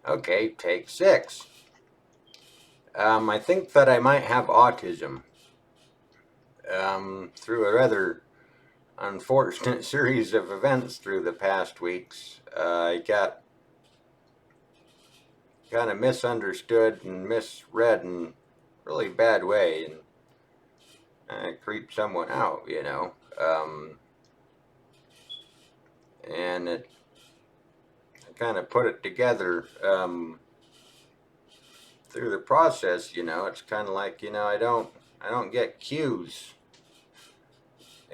Okay, take 6. I think that I might have autism. Through a rather unfortunate series of events through the past weeks, I got kind of misunderstood and misread in a really bad way, and I creeped someone out. And I kind of put it together through the process. It's kind of like I don't get cues.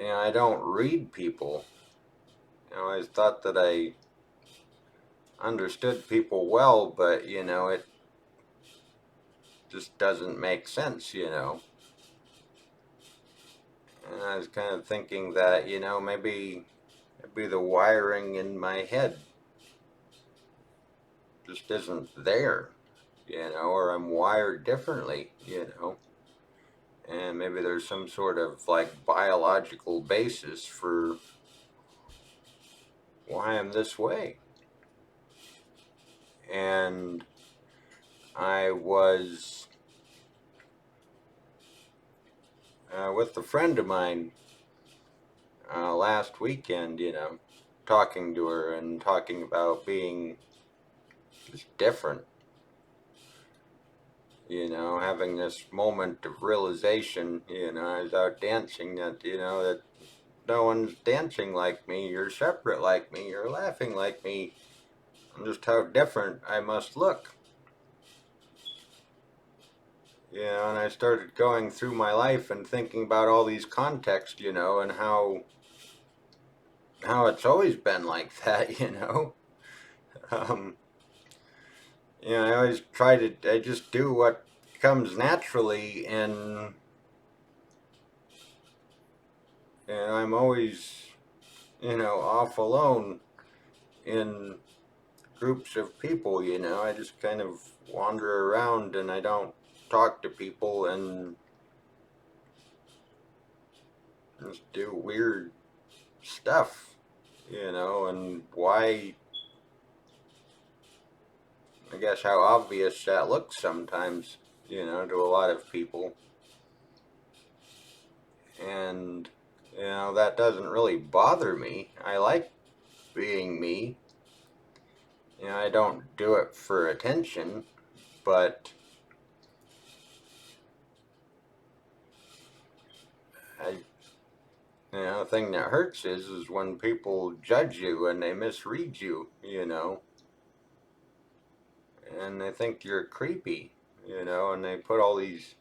I don't read people. I always thought that I understood people well, but it just doesn't make sense. And I was kind of thinking that maybe the wiring in my head just isn't there, or I'm wired differently. And maybe there's some sort of like biological basis for why I'm this way. And I was with a friend of mine last weekend, talking to her and talking about being just different, having this moment of realization, I was out dancing that no one's dancing like me, you're separate like me, you're laughing like me, and just how different I must look. And I started going through my life and thinking about all these contexts, and how it's always been like that. Um, I always I just do what comes naturally, and I'm always, off alone in groups of people. I just kind of wander around and I don't talk to people and just do weird stuff, and why, I guess how obvious that looks sometimes, to a lot of people. And that doesn't really bother me. I like being me. I don't do it for attention, but I, the thing that hurts is when people judge you and they misread you, and they think you're creepy, and they put all these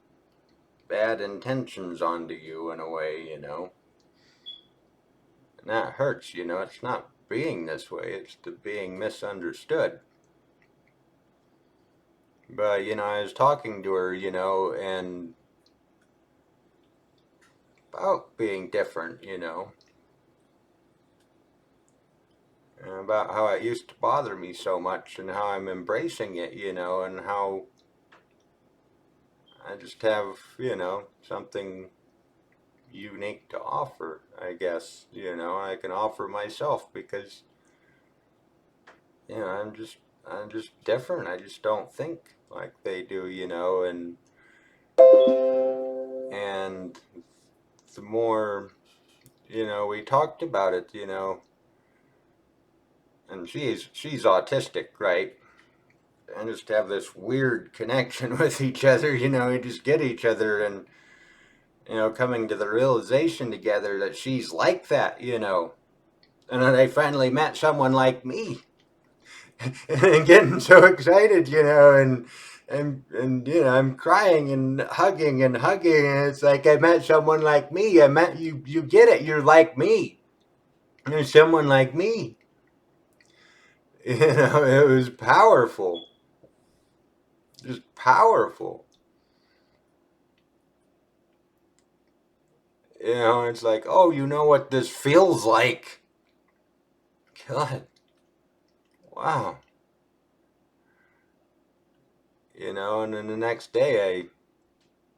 bad intentions onto you in a way. And that hurts. It's not being this way, it's the being misunderstood. But I was talking to her, and about being different, and about how it used to bother me so much and how I'm embracing it, and how I just have, something unique to offer, I guess, I can offer myself because, I'm just different. I just don't think like they do, and the more, we talked about it, and she's autistic, right? And just have this weird connection with each other, we just get each other and, coming to the realization together that she's like that. And then I finally met someone like me and getting so excited, and I'm crying and hugging, and it's like I met someone like me. I met you get it, you're like me. There's someone like me. It was powerful. Just powerful. It's like, oh, you know what this feels like. God, wow. And then the next day,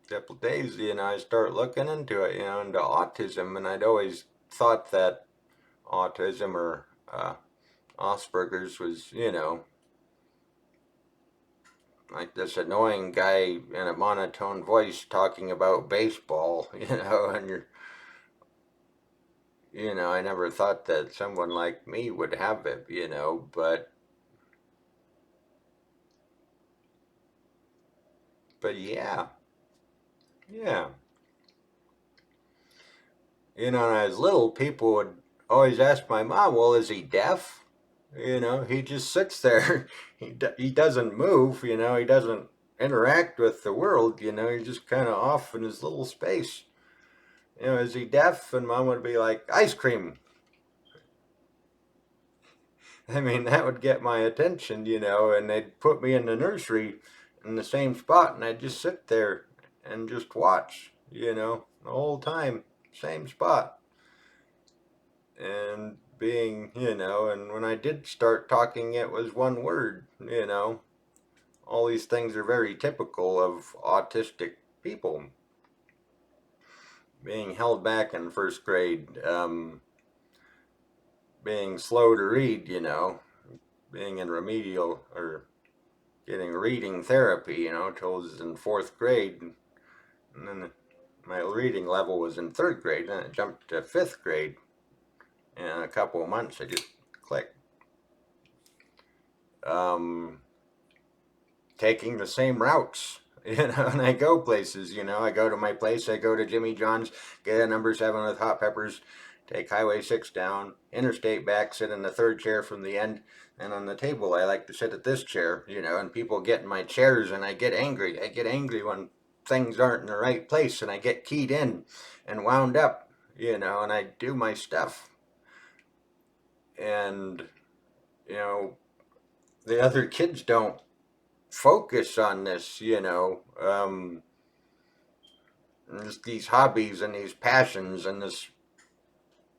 couple days, I start looking into it, into autism, and I'd always thought that autism or Asperger's was, like this annoying guy in a monotone voice talking about baseball, and I never thought that someone like me would have it, but yeah, yeah. When I was little, people would always ask my mom, well, is he deaf? He just sits there. He doesn't move, he doesn't interact with the world, he's just kind of off in his little space. Is he deaf? And mom would be like, ice cream. I mean, that would get my attention, and they'd put me in the nursery in the same spot, and I'd just sit there and just watch, the whole time, same spot. And and when I did start talking, it was one word, All these things are very typical of autistic people. Being held back in first grade, being slow to read, being in remedial or getting reading therapy, till I was in fourth grade. And then my reading level was in third grade, then it jumped to fifth grade. And in a couple of months, I just clicked. Taking the same routes, and I go places, I go to my place, I go to Jimmy John's, get a number 7 with hot peppers, take Highway 6 down, interstate back, sit in the third chair from the end, and on the table I like to sit at this chair, and people get in my chairs and I get angry. I get angry when things aren't in the right place, and I get keyed in and wound up, and I do my stuff. And, the other kids don't focus on this, just these hobbies and these passions and this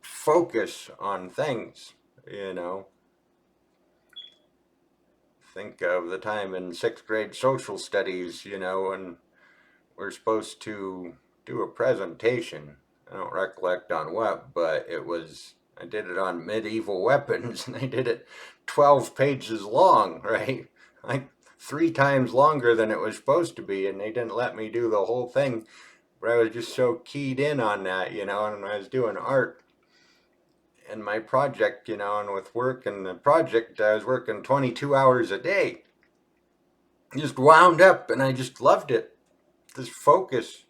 focus on things, Think of the time in sixth grade social studies, when we're supposed to do a presentation. I don't recollect on what, but I did it on medieval weapons, and I did it 12 pages long, right? Like 3 times longer than it was supposed to be, and they didn't let me do the whole thing. But I was just so keyed in on that, and I was doing art and my project, and with work and the project, I was working 22 hours a day. Just wound up, and I just loved it. This focus,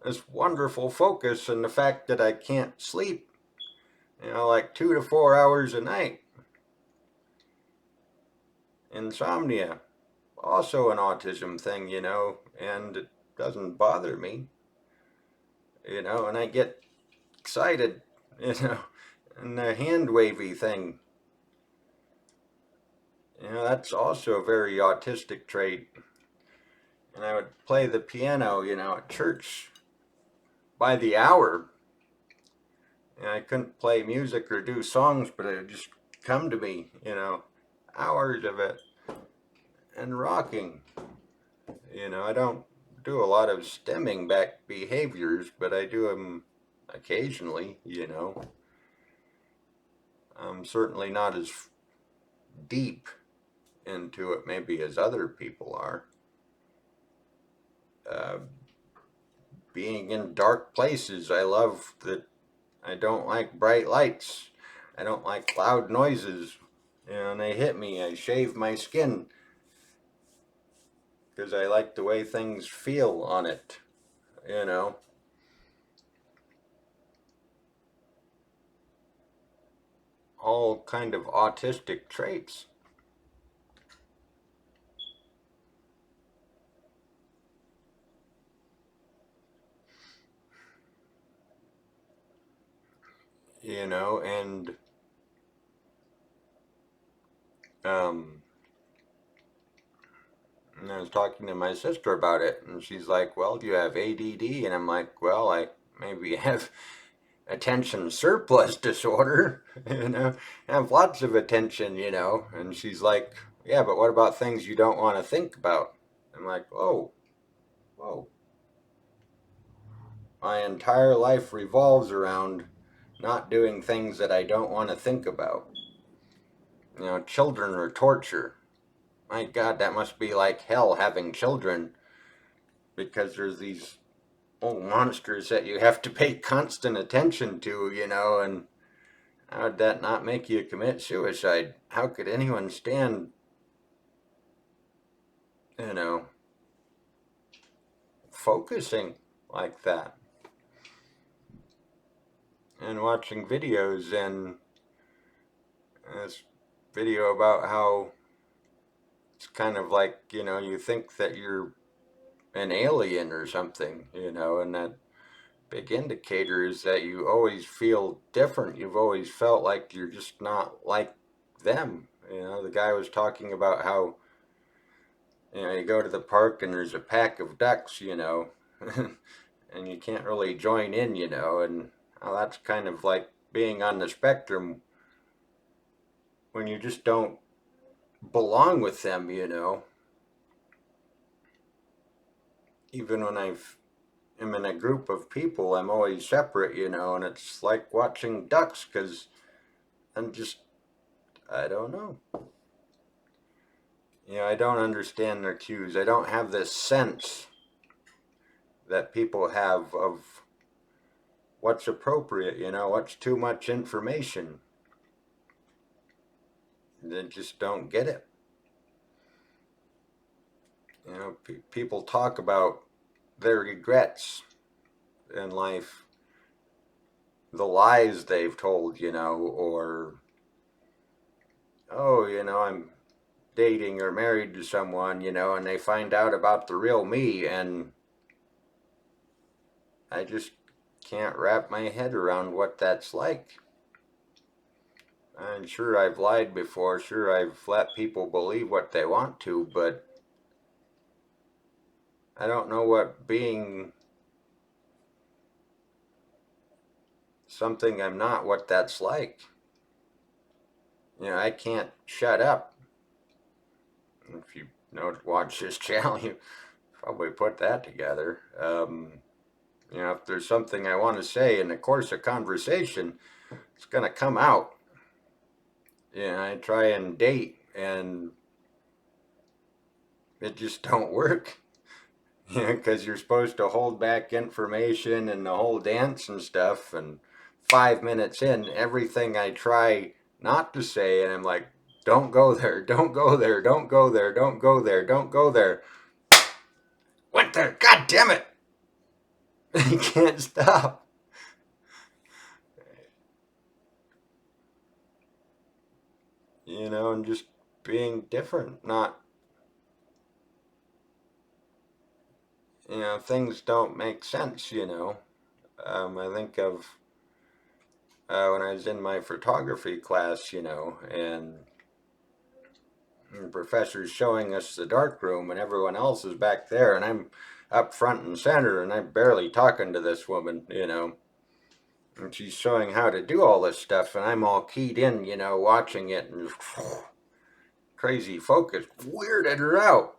this wonderful focus, and the fact that I can't sleep, like 2 to 4 hours a night. Insomnia, also an autism thing, and it doesn't bother me, and I get excited, and the hand wavy thing, that's also a very autistic trait. And I would play the piano, at church by the hour. And I couldn't play music or do songs, but it would just come to me, hours of it. And rocking. I don't do a lot of stemming back behaviors, but I do them occasionally, I'm certainly not as deep into it maybe as other people are. Being in dark places, I love that. I don't like bright lights. I don't like loud noises. And they hit me, I shave my skin because I like the way things feel on it, all kind of autistic traits. And um, and I was talking to my sister about it, and she's like, well, do you have ADD? And I'm like, well, I maybe have attention surplus disorder, I have lots of attention, and she's like, yeah, but what about things you don't want to think about? I'm like, oh, whoa. My entire life revolves around not doing things that I don't want to think about. Children are torture. My God, that must be like hell having children, because there's these old monsters that you have to pay constant attention to, and how would that not make you commit suicide? How could anyone stand, you know, focusing like that and watching videos, and this video about how it's kind of like, you think that you're an alien or something, and that big indicator is that you always feel different. You've always felt like you're just not like them. The guy was talking about how, you go to the park and there's a pack of ducks, and you can't really join in, and how that's kind of like being on the spectrum when you just don't belong with them, Even when am in a group of people, I'm always separate, and it's like watching ducks because I'm just, I don't know. I don't understand their cues. I don't have this sense that people have of what's appropriate, what's too much information. They just don't get it. People talk about their regrets in life, the lies they've told, or, oh, I'm dating or married to someone, and they find out about the real me, and I just can't wrap my head around what that's like. I'm sure I've lied before, sure I've let people believe what they want to, but I don't know what being something I'm not, what that's like. I can't shut up. If you watch this channel, you probably put that together. If there's something I want to say in the course of conversation, it's going to come out. I try and date, and it just don't work. Because you're supposed to hold back information and the whole dance and stuff, and 5 minutes in, everything I try not to say, and I'm like, don't go there, don't go there, don't go there, don't go there, don't go there. Went there, god damn it! I can't stop. And just being different, not, things don't make sense, I think of when I was in my photography class, and the professor's showing us the dark room, and everyone else is back there, and I'm up front and center, and I'm barely talking to this woman, and she's showing how to do all this stuff, and I'm all keyed in, watching it, and just crazy focus, weirded her out.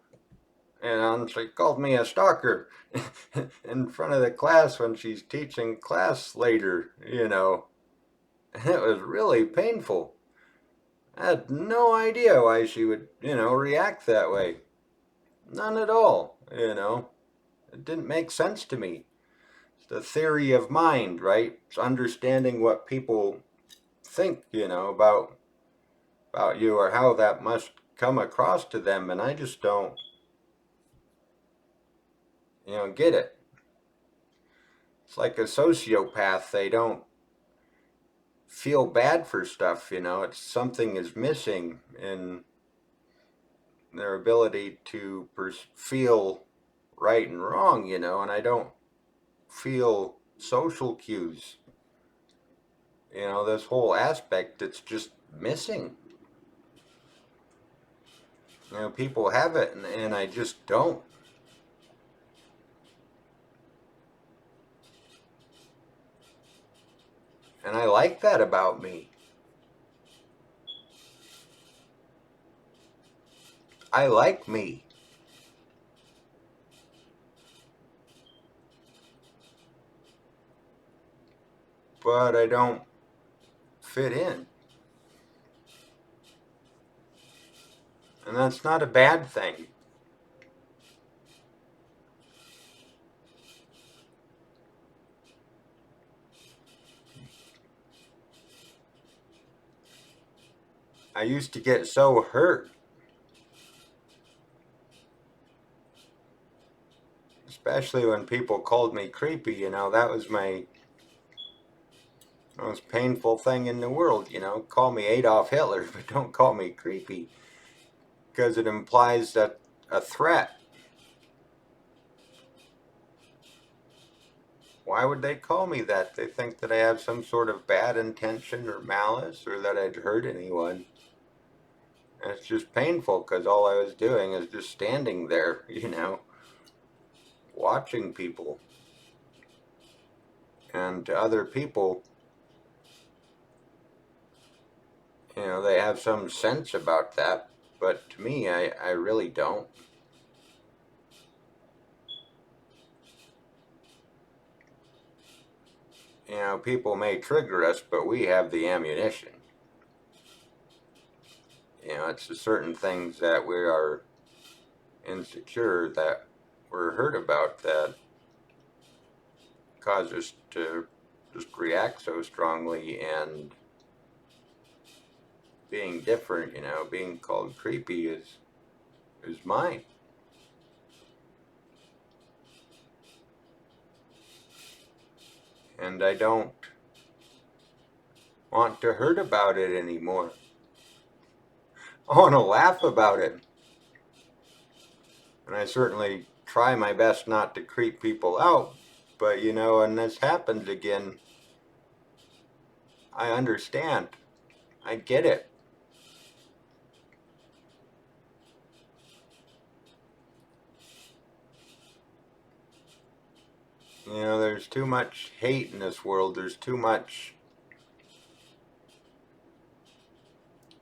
And she called me a stalker in front of the class when she's teaching class later, And it was really painful. I had no idea why she would, react that way. None at all, It didn't make sense to me. It's the theory of mind, right? It's understanding what people think, about you, or how that must come across to them, and I just don't, get it. It's like a sociopath. They don't feel bad for stuff, It's something is missing in their ability to feel right and wrong, and I don't feel social cues. This whole aspect, it's just missing. People have it, and I just don't. And I like that about me. I like me. But I don't fit in. And that's not a bad thing. I used to get so hurt, especially when people called me creepy. That was my most painful thing in the world. Call me Adolf Hitler, but don't call me creepy, because it implies that a threat. Why would they call me that? They think that I have some sort of bad intention or malice, or that I'd hurt anyone. And it's just painful because all I was doing is just standing there, watching people. And to other people, they have some sense about that. But to me, I really don't. People may trigger us, but we have the ammunition. It's the certain things that we are insecure, that we're hurt about, that cause us to just react so strongly. And being different, being called creepy is mine. And I don't want to hurt about it anymore. I want to laugh about it. And I certainly try my best not to creep people out. But, when this happens again, I understand. I get it. There's too much hate in this world. There's too much,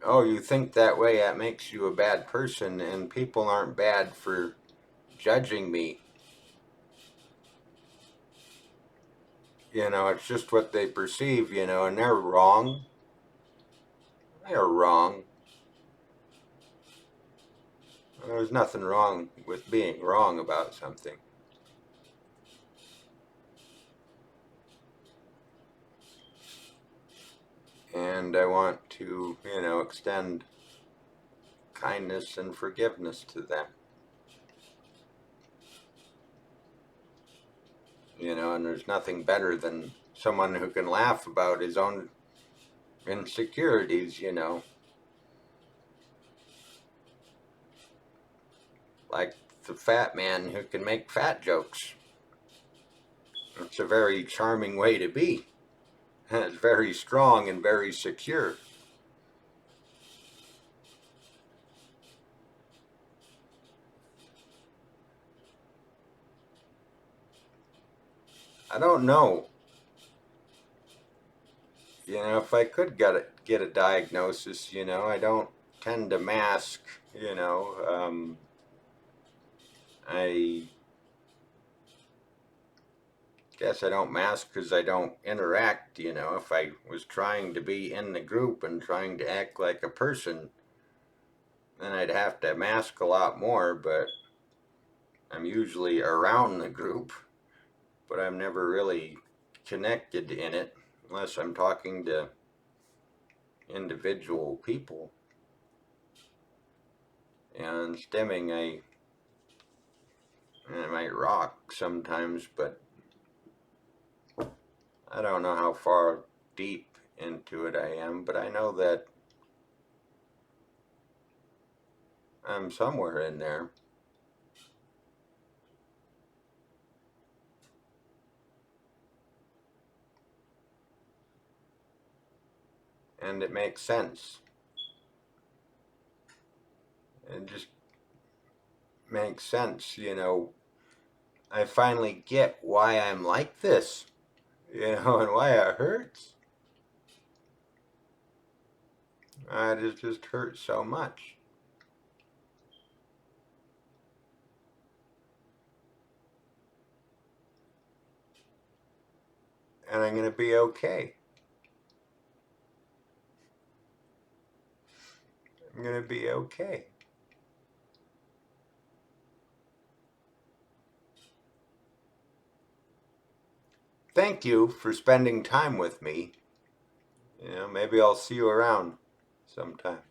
oh, you think that way, that makes you a bad person. And people aren't bad for judging me. It's just what they perceive, and they're wrong. They're wrong. There's nothing wrong with being wrong about something. And I want to, extend kindness and forgiveness to them. And there's nothing better than someone who can laugh about his own insecurities, like the fat man who can make fat jokes. It's a very charming way to be. And it's very strong and very secure. I don't know. If I could get a diagnosis, I don't tend to mask, I guess I don't mask because I don't interact. If I was trying to be in the group and trying to act like a person, then I'd have to mask a lot more. But I'm usually around the group, but I'm never really connected in it unless I'm talking to individual people. And stimming, I might rock sometimes, but I don't know how far deep into it I am, but I know that I'm somewhere in there. And it makes sense. It just makes sense, I finally get why I'm like this, and why it hurts. It just hurts so much. And I'm going to be okay. I'm going to be okay. thank you for spending time with me. Maybe I'll see you around sometime.